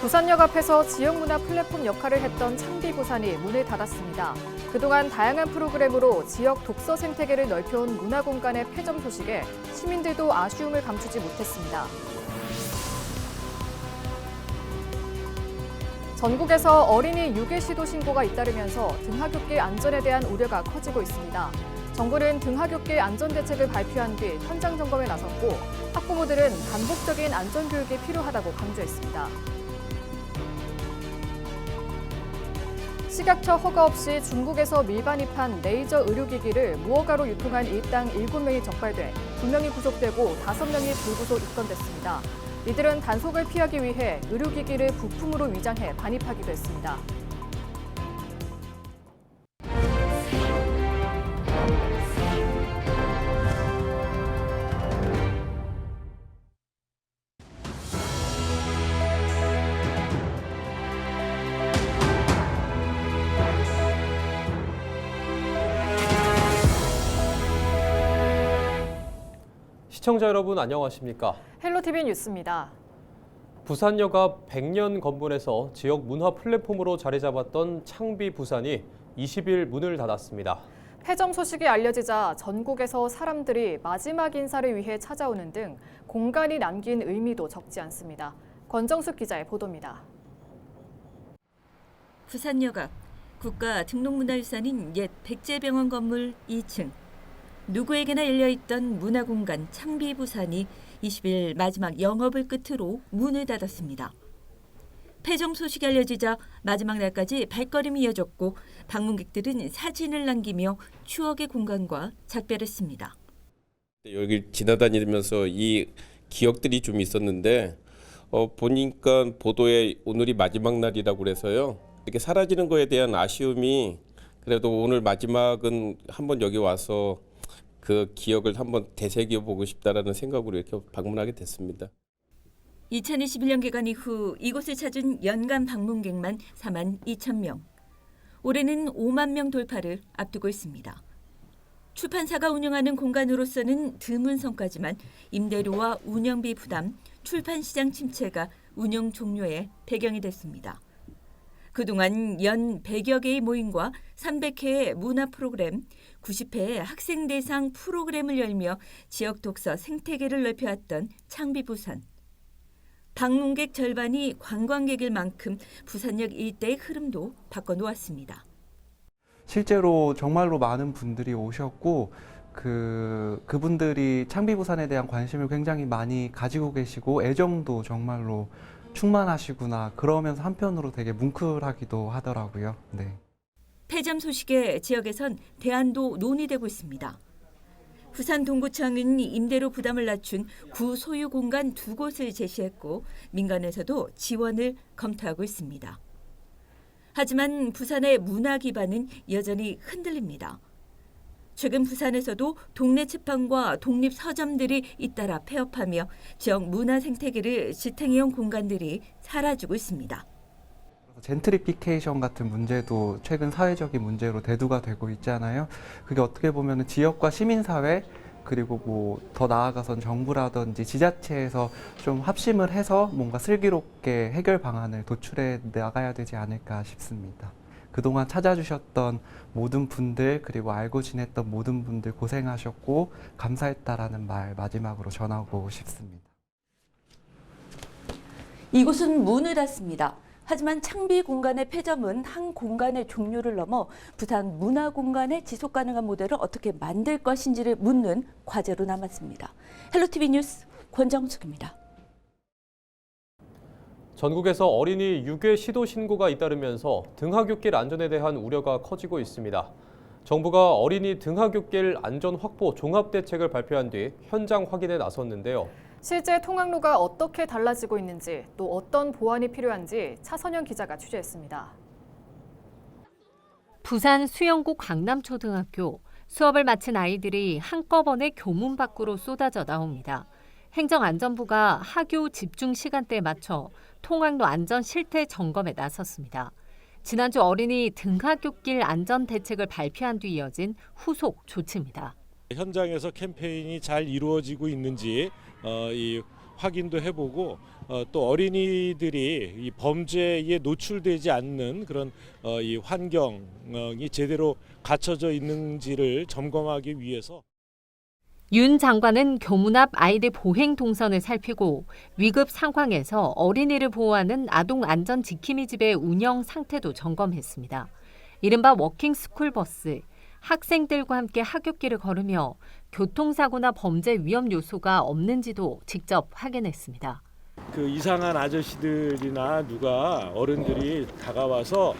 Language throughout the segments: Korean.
부산역 앞에서 지역문화 플랫폼 역할을 했던 창비부산이 문을 닫았습니다. 그동안 다양한 프로그램으로 지역 독서 생태계를 넓혀온 문화공간의 폐점 소식에 시민들도 아쉬움을 감추지 못했습니다. 전국에서 어린이 유괴 시도 신고가 잇따르면서 등하굣길 안전에 대한 우려가 커지고 있습니다. 정부는 등하굣길 안전대책을 발표한 뒤 현장 점검에 나섰고 학부모들은 반복적인 안전교육이 필요하다고 강조했습니다. 식약처 허가 없이 중국에서 밀반입한 레이저 의료기기를 무허가로 유통한 일당 7명이 적발돼 2명이 구속되고 5명이 불구속 입건됐습니다. 이들은 단속을 피하기 위해 의료기기를 부품으로 위장해 반입하기도 했습니다. 시청자 여러분 안녕하십니까? 헬로티비 뉴스입니다. 부산역 앞 100년 건물에서 지역 문화 플랫폼으로 자리 잡았던 창비부산이 20일 문을 닫았습니다. 폐점 소식이 알려지자 전국에서 사람들이 마지막 인사를 위해 찾아오는 등 공간이 남긴 의미도 적지 않습니다. 권정숙 기자의 보도입니다. 부산역 앞 국가 등록문화유산인 옛 백제병원 건물 2층. 누구에게나 열려있던 문화공간 창비부산이 20일 마지막 영업을 끝으로 문을 닫았습니다. 폐점 소식이 알려지자 마지막 날까지 발걸음이 이어졌고 방문객들은 사진을 남기며 추억의 공간과 작별했습니다. 여기 지나다니면서 이 기억들이 좀 있었는데 보니까 보도에 오늘이 마지막 날이라고 그래서요. 이렇게 사라지는 거에 대한 아쉬움이 그래도 오늘 마지막은 한번 여기 와서 그 기억을 한번 되새겨 보고 싶다라는 생각으로 이렇게 방문하게 됐습니다. 2021년 개관 이후 이곳을 찾은 연간 방문객만 4만 2천 명. 올해는 5만 명 돌파를 앞두고 있습니다. 출판사가 운영하는 공간으로서는 드문 성과지만 임대료와 운영비 부담, 출판시장 침체가 운영 종료의 배경이 됐습니다. 그동안 연 100여 개의 모임과 300회의 문화 프로그램, 90회의 학생 대상 프로그램을 열며 지역 독서 생태계를 넓혀왔던 창비부산. 방문객 절반이 관광객일 만큼 부산역 일대의 흐름도 바꿔놓았습니다. 실제로 정말로 많은 분들이 오셨고 그분들이 창비부산에 대한 관심을 굉장히 많이 가지고 계시고 애정도 정말로 충만하시구나. 그러면서 한편으로 되게 뭉클하기도 하더라고요. 네. 폐점 소식에 지역에선 대안도 논의되고 있습니다. 부산 동구청은 임대료 부담을 낮춘 구소유 공간 2곳을 제시했고 민간에서도 지원을 검토하고 있습니다. 하지만 부산의 문화 기반은 여전히 흔들립니다. 최근 부산에서도 동네 책방과 독립 서점들이 잇따라 폐업하며 지역 문화 생태계를 지탱해온 공간들이 사라지고 있습니다. 젠트리피케이션 같은 문제도 최근 사회적인 문제로 대두가 되고 있잖아요. 그게 어떻게 보면 지역과 시민사회 그리고 뭐 더 나아가선 정부라든지 지자체에서 좀 합심을 해서 뭔가 슬기롭게 해결 방안을 도출해 나가야 되지 않을까 싶습니다. 그동안 찾아주셨던 모든 분들 그리고 알고 지냈던 모든 분들 고생하셨고 감사했다라는 말 마지막으로 전하고 싶습니다. 이곳은 문을 닫습니다. 하지만 창비 공간의 폐점은 한 공간의 종류를 넘어 부산 문화 공간의 지속 가능한 모델을 어떻게 만들 것인지를 묻는 과제로 남았습니다. 헬로티비 뉴스 권정숙입니다. 전국에서 어린이 유괴 시도 신고가 잇따르면서 등하굣길 안전에 대한 우려가 커지고 있습니다. 정부가 어린이 등하굣길 안전 확보 종합 대책을 발표한 뒤 현장 확인에 나섰는데요. 실제 통학로가 어떻게 달라지고 있는지 또 어떤 보완이 필요한지 차선영 기자가 취재했습니다. 부산 수영구 강남초등학교. 수업을 마친 아이들이 한꺼번에 교문 밖으로 쏟아져 나옵니다. 행정안전부가 하교 집중 시간대에 맞춰 통학로 안전 실태 점검에 나섰습니다. 지난주 어린이 등하굣길 안전 대책을 발표한 뒤 이어진 후속 조치입니다. 현장에서 캠페인이 잘 이루어지고 있는지 이 확인도 해보고 또 어린이들이 이 범죄에 노출되지 않는 그런 이 환경이 제대로 갖춰져 있는지를 점검하기 위해서 윤 장관은 교문 앞 아이들 보행 동선을 살피고 위급 상황에서 어린이를 보호하는 아동 안전 지킴이 집의 운영 상태도 점검했습니다. 이른바 워킹 스쿨버스, 학생들과 함께 하굣길을 걸으며 교통사고나 범죄 위험 요소가 없는지도 직접 확인했습니다. 그 이상한 아저씨들이나 누가 어른들이 다가와서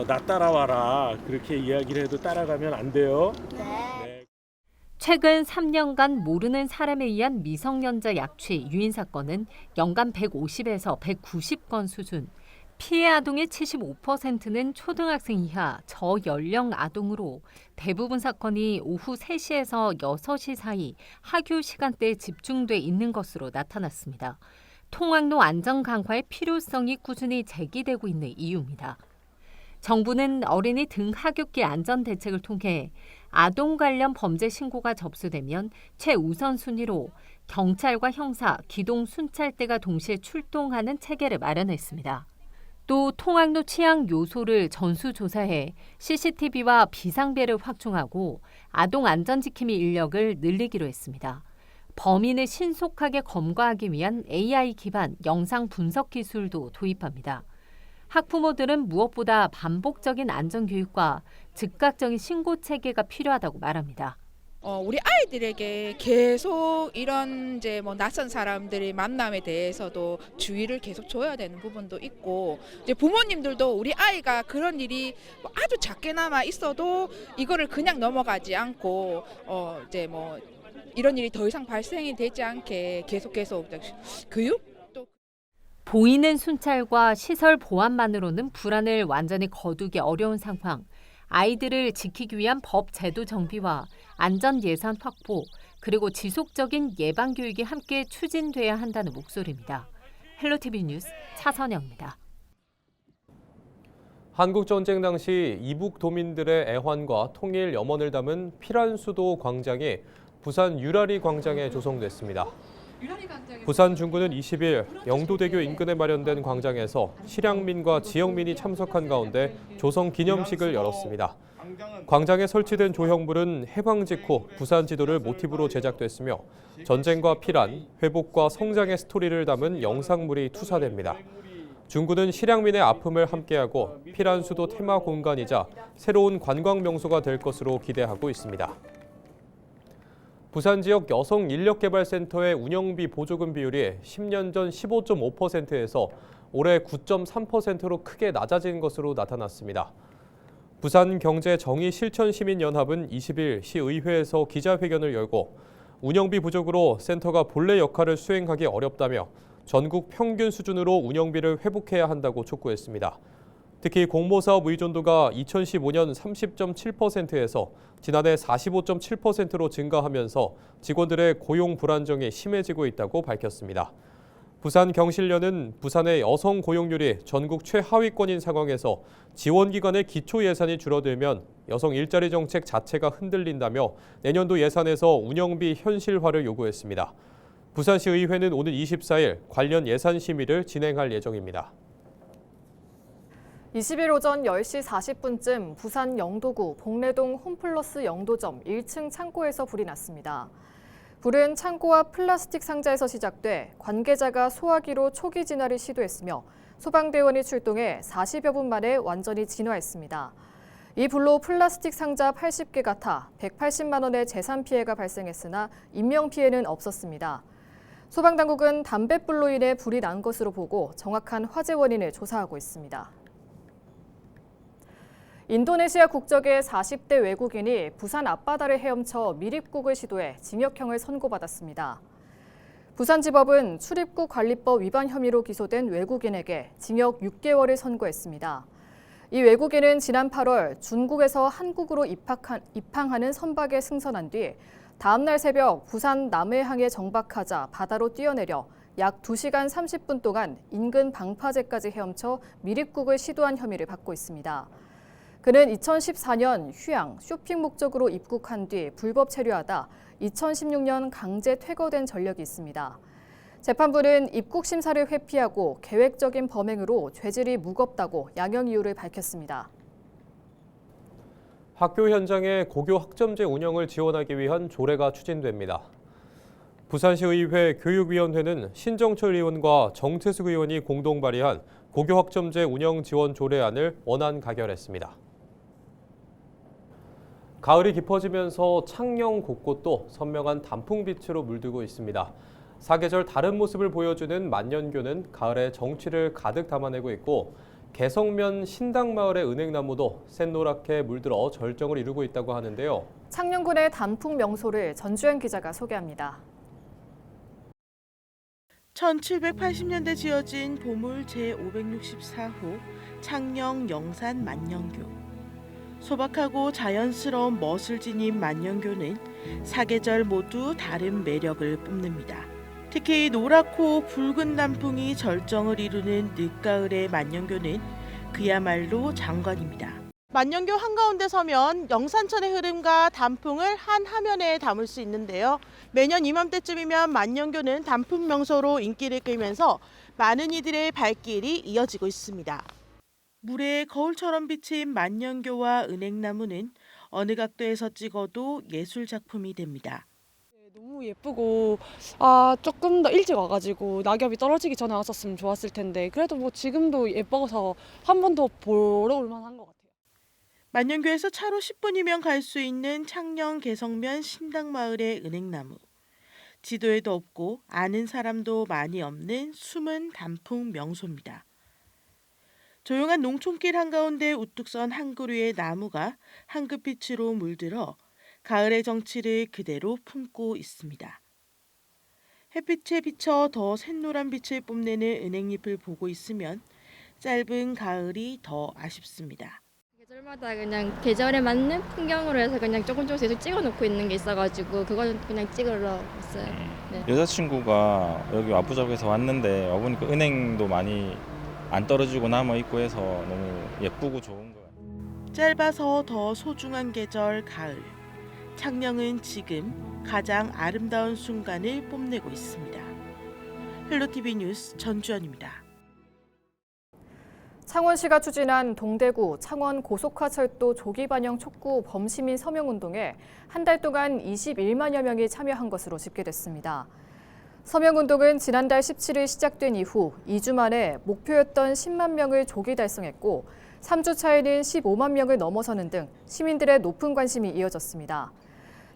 나 따라와라 그렇게 이야기를 해도 따라가면 안 돼요. 네. 최근 3년간 모르는 사람에 의한 미성년자 약취, 유인 사건은 연간 150에서 190건 수준. 피해 아동의 75%는 초등학생 이하 저연령 아동으로 대부분 사건이 오후 3시에서 6시 사이 하교 시간대에 집중돼 있는 것으로 나타났습니다. 통학로 안전 강화의 필요성이 꾸준히 제기되고 있는 이유입니다. 정부는 어린이 등하굣길 안전 대책을 통해 아동 관련 범죄 신고가 접수되면 최우선 순위로 경찰과 형사, 기동 순찰대가 동시에 출동하는 체계를 마련했습니다. 또 통학로 취약 요소를 전수조사해 CCTV와 비상벨을 확충하고 아동 안전지킴이 인력을 늘리기로 했습니다. 범인을 신속하게 검거하기 위한 AI 기반 영상 분석 기술도 도입합니다. 학부모들은 무엇보다 반복적인 안전교육과 즉각적인 신고 체계가 필요하다고 말합니다. 우리 아이들에게 계속 이런 이제 뭐 낯선 사람들의 만남에 대해서도 주의를 계속 줘야 되는 부분도 있고, 이제 부모님들도 우리 아이가 그런 일이 뭐 아주 작게나마 있어도 이거를 그냥 넘어가지 않고 이제 뭐 이런 일이 더 이상 발생이 되지 않게 계속 교육? 보이는 순찰과 시설 보안만으로는 불안을 완전히 거두기 어려운 상황. 아이들을 지키기 위한 법 제도 정비와 안전 예산 확보, 그리고 지속적인 예방 교육이 함께 추진돼야 한다는 목소리입니다. 헬로티비 뉴스 차선영입니다. 한국전쟁 당시 이북 도민들의 애환과 통일 염원을 담은 피란수도 광장이 부산 유라리 광장에 조성됐습니다. 부산 중구는 20일 영도대교 인근에 마련된 광장에서 실향민과 지역민이 참석한 가운데 조성 기념식을 열었습니다. 광장에 설치된 조형물은 해방 직후 부산 지도를 모티브로 제작됐으며 전쟁과 피란, 회복과 성장의 스토리를 담은 영상물이 투사됩니다. 중구는 실향민의 아픔을 함께하고 피란 수도 테마 공간이자 새로운 관광 명소가 될 것으로 기대하고 있습니다. 부산 지역 여성인력개발센터의 운영비 보조금 비율이 10년 전 15.5%에서 올해 9.3%로 크게 낮아진 것으로 나타났습니다. 부산경제정의실천시민연합은 20일 시의회에서 기자회견을 열고 운영비 부족으로 센터가 본래 역할을 수행하기 어렵다며 전국 평균 수준으로 운영비를 회복해야 한다고 촉구했습니다. 특히 공모사업 의존도가 2015년 30.7%에서 지난해 45.7%로 증가하면서 직원들의 고용 불안정이 심해지고 있다고 밝혔습니다. 부산경실련은 부산의 여성 고용률이 전국 최하위권인 상황에서 지원기관의 기초 예산이 줄어들면 여성 일자리 정책 자체가 흔들린다며 내년도 예산에서 운영비 현실화를 요구했습니다. 부산시 의회는 오는 24일 관련 예산 심의를 진행할 예정입니다. 20일 오전 10시 40분쯤 부산 영도구 복례동 홈플러스 영도점 1층 창고에서 불이 났습니다. 불은 창고와 플라스틱 상자에서 시작돼 관계자가 소화기로 초기 진화를 시도했으며 소방대원이 출동해 40여 분 만에 완전히 진화했습니다. 이 불로 플라스틱 상자 80개가 타 180만 원의 재산 피해가 발생했으나 인명 피해는 없었습니다. 소방당국은 담뱃불로 인해 불이 난 것으로 보고 정확한 화재 원인을 조사하고 있습니다. 인도네시아 국적의 40대 외국인이 부산 앞바다를 헤엄쳐 밀입국을 시도해 징역형을 선고받았습니다. 부산지법은 출입국 관리법 위반 혐의로 기소된 외국인에게 징역 6개월을 선고했습니다. 이 외국인은 지난 8월 중국에서 한국으로 입항하는 선박에 승선한 뒤 다음 날 새벽 부산 남해항에 정박하자 바다로 뛰어내려 약 2시간 30분 동안 인근 방파제까지 헤엄쳐 밀입국을 시도한 혐의를 받고 있습니다. 그는 2014년 휴양, 쇼핑 목적으로 입국한 뒤 불법 체류하다 2016년 강제 퇴거된 전력이 있습니다. 재판부는 입국 심사를 회피하고 계획적인 범행으로 죄질이 무겁다고 양형 이유를 밝혔습니다. 학교 현장의 고교 학점제 운영을 지원하기 위한 조례가 추진됩니다. 부산시의회 교육위원회는 신정철 의원과 정태숙 의원이 공동 발의한 고교 학점제 운영 지원 조례안을 원안 가결했습니다. 가을이 깊어지면서 창녕 곳곳도 선명한 단풍빛으로 물들고 있습니다. 사계절 다른 모습을 보여주는 만년교는 가을의 정취를 가득 담아내고 있고 개성면 신당마을의 은행나무도 샛노랗게 물들어 절정을 이루고 있다고 하는데요. 창녕군의 단풍 명소를 전주현 기자가 소개합니다. 1780년대 지어진 보물 제564호 창녕 영산 만년교. 소박하고 자연스러운 멋을 지닌 만년교는 사계절 모두 다른 매력을 뽐냅니다. 특히 노랗고 붉은 단풍이 절정을 이루는 늦가을의 만년교는 그야말로 장관입니다. 만년교 한가운데 서면 영산천의 흐름과 단풍을 한 화면에 담을 수 있는데요. 매년 이맘때쯤이면 만년교는 단풍 명소로 인기를 끌면서 많은 이들의 발길이 이어지고 있습니다. 물에 거울처럼 비친 만년교와 은행나무는 어느 각도에서 찍어도 예술 작품이 됩니다. 너무 예쁘고 조금 더 일찍 와가지고 낙엽이 떨어지기 전에 왔었으면 좋았을 텐데 그래도 뭐 지금도 예뻐서 한 번 더 보러 올 만한 것 같아요. 만년교에서 차로 10분이면 갈 수 있는 창녕 개성면 신당마을의 은행나무. 지도에도 없고 아는 사람도 많이 없는 숨은 단풍 명소입니다. 조용한 농촌길 한가운데 우뚝 선 한 그루의 나무가 황급빛으로 물들어 가을의 정취를 그대로 품고 있습니다. 햇빛에 비쳐 더 샛노란 빛을 뽐내는 은행잎을 보고 있으면 짧은 가을이 더 아쉽습니다. 계절마다 그냥 계절에 맞는 풍경으로 해서 그냥 조금씩 계속 찍어놓고 있는 게 있어가지고 그거는 그냥 찍으러 왔어요. 네. 여자친구가 여기 와부작에서 왔는데 와보니까 은행도 많이 안 떨어지고 남아있고 해서 너무 예쁘고 좋은 것 같아요. 짧아서 더 소중한 계절 가을. 창녕은 지금 가장 아름다운 순간을 뽐내고 있습니다. 헬로티비 뉴스 전주현입니다. 창원시가 추진한 동대구 창원 고속화철도 조기 반영 촉구 범시민 서명운동에 한 달 동안 21만여 명이 참여한 것으로 집계됐습니다. 서명운동은 지난달 17일 시작된 이후 2주 만에 목표였던 10만 명을 조기 달성했고 3주 차에는 15만 명을 넘어서는 등 시민들의 높은 관심이 이어졌습니다.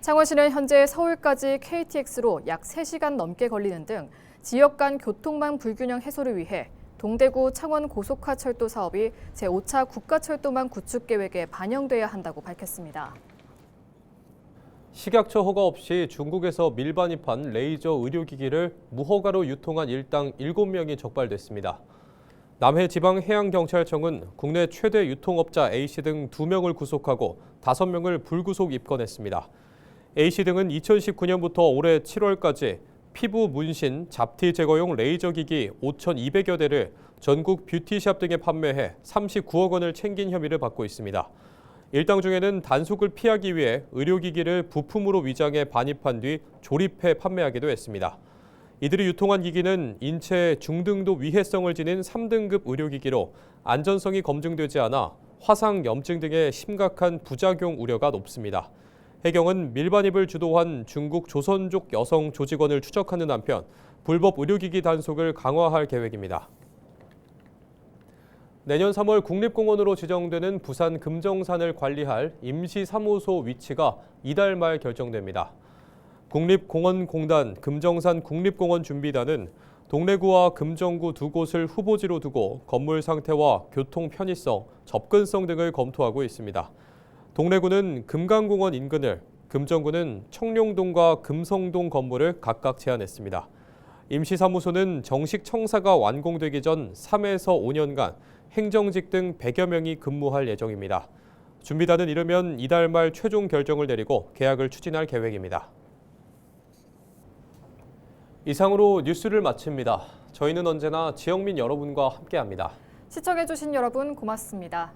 창원시는 현재 서울까지 KTX로 약 3시간 넘게 걸리는 등 지역 간 교통망 불균형 해소를 위해 동대구 창원 고속화철도 사업이 제5차 국가철도망 구축 계획에 반영돼야 한다고 밝혔습니다. 식약처 허가 없이 중국에서 밀반입한 레이저 의료기기를 무허가로 유통한 일당 7명이 적발됐습니다. 남해지방해양경찰청은 국내 최대 유통업자 A씨 등 2명을 구속하고 5명을 불구속 입건했습니다. A씨 등은 2019년부터 올해 7월까지 피부 문신, 잡티 제거용 레이저 기기 5,200여 대를 전국 뷰티샵 등에 판매해 39억 원을 챙긴 혐의를 받고 있습니다. 일당 중에는 단속을 피하기 위해 의료기기를 부품으로 위장해 반입한 뒤 조립해 판매하기도 했습니다. 이들이 유통한 기기는 인체에 중등도 위해성을 지닌 3등급 의료기기로 안전성이 검증되지 않아 화상, 염증 등의 심각한 부작용 우려가 높습니다. 해경은 밀반입을 주도한 중국 조선족 여성 조직원을 추적하는 한편 불법 의료기기 단속을 강화할 계획입니다. 내년 3월 국립공원으로 지정되는 부산 금정산을 관리할 임시사무소 위치가 이달 말 결정됩니다. 국립공원공단 금정산 국립공원 준비단은 동래구와 금정구 두 곳을 후보지로 두고 건물 상태와 교통 편의성, 접근성 등을 검토하고 있습니다. 동래구는 금강공원 인근을, 금정구는 청룡동과 금성동 건물을 각각 제안했습니다. 임시사무소는 정식 청사가 완공되기 전 3에서 5년간 행정직 등 100여 명이 근무할 예정입니다. 준비단은 이르면 이달 말 최종 결정을 내리고 계약을 추진할 계획입니다. 이상으로 뉴스를 마칩니다. 저희는 언제나 지역민 여러분과 함께합니다. 시청해주신 여러분 고맙습니다.